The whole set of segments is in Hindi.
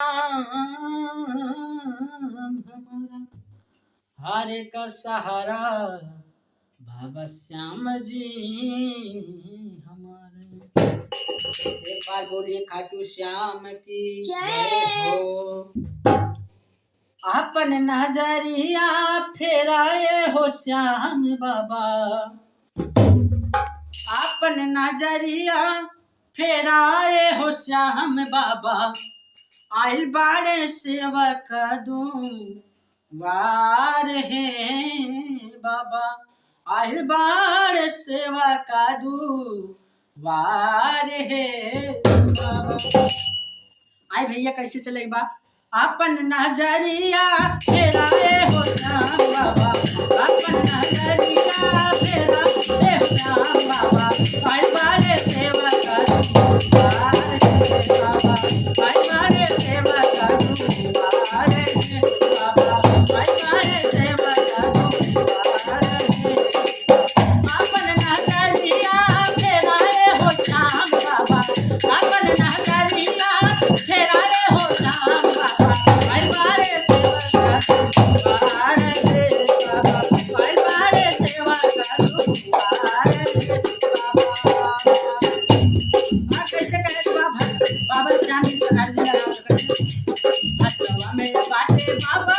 हमारा हारे का सहारा बाबा श्याम जी हमारे। एक बार बोलिए खाटू श्याम की जय हो। अपन नजरिया फेराए हो श्याम बाबा, अपन नजरिया फेराए हो श्याम बाबा। आइल बाड़े सेवक दुआर है बाबा, आइल बाड़े सेवक दुआर है बाबा। आए भैया कैसे चलेगा? अपन नजरिया फेराए हो श्याम बाबा, अपन नजरिया फेराए हो श्याम बाबा। आइल बाड़े सेवक दुआर है बाबा, आइल बाड़े सेवक दुआर है बाबा, आइल बाड़े सेवक दुआर है। अपन नजरिया फेराए हो श्याम बाबा, अपन नजरिया फेराए हो श्याम बाबा। आइल बाड़े सेवक दुआर है बाबा, आइल बाड़े सेवक दुआर है बाबा। कैसे कहे बाबा श्याम जी सरकार जी लगा हथवा में बाटे बाबा,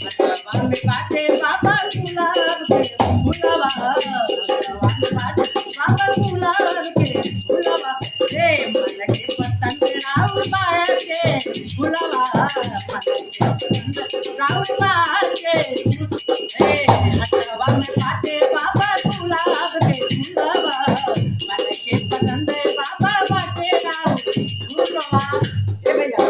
हथवा में बाटे बाबा गुलाब के फूलवा, हथवा में बाटे बाबा गुलाब के फूलवा। रे मन के पसंद राउर बाया के फूलवा, मन के पसंद राउर बाया के। रे हथवा में बाटे बाबा गुलाब के फूलवा, मन के पसंद बाबा बाटे राउर फूलवा। ए भैया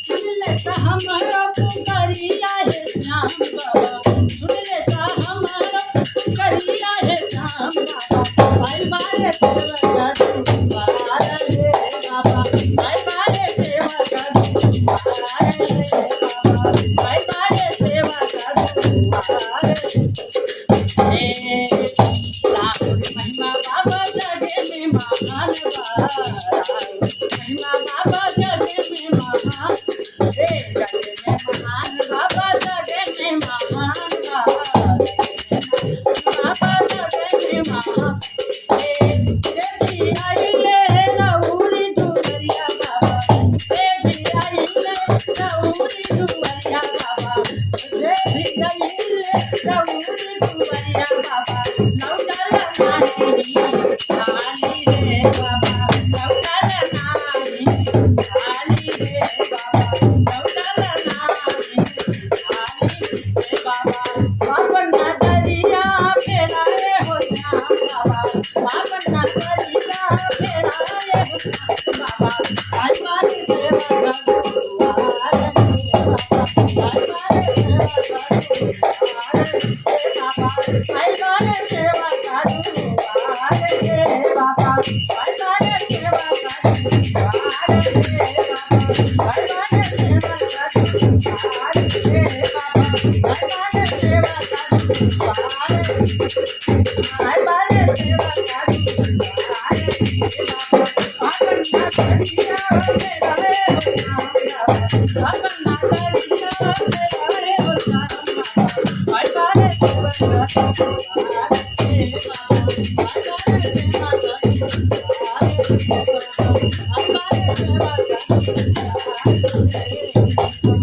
सुन लेता हमारा पुकारिया है श्याम बाबा, सुन लेता हमारा पुकारिया है श्याम बाबा। आइल बाड़े सेवक दुआर है बाबा, आइल बाड़े सेवक दुआर है बाबा, आइल बाड़े सेवक दुआर है। राउर महिमा बाबा जगे में महान बा, महिमा बाबा जगे में महान, जगे में महान बाबा जगे में महान बाबा जगे में महान। देवी आइले रउरी दुवरिया बाबा, देवी आइले रउरी दुवरिया बाबा, देवी आइले रउरी दुवरिया बाबा। लौटल नाही खाली रे बाबा, लौटल नाही खाली रे बाबा, लौटल नाही खाली रे बाबा। अपन नजरिया फेराए हो श्याम बाबा, अपन नजरिया फेराए हो श्याम बाबा। आइल बाड़े सेवक दुआर है बाबा, आइल बाड़े सेवक दुआर है बाबा, आइल बाड़े सेवक दुआर है बाबा, आइल बाड़े सेवक दुआर है बाबा, आइल बाड़े सेवक दुआर है बाबा, आइल बाड़े सेवक दुआर है, आइल बाड़े सेवक दुआर है बाबा। अपन नजरिया फेराए हो श्याम बाबा, अपन नजरिया फेराए हो श्याम बाबा। आइल बाड़े सेवक दुआर है बाबा, आइल बाड़े सेवक दुआर है बाबा, आइल बाड़े सेवक दुआर है।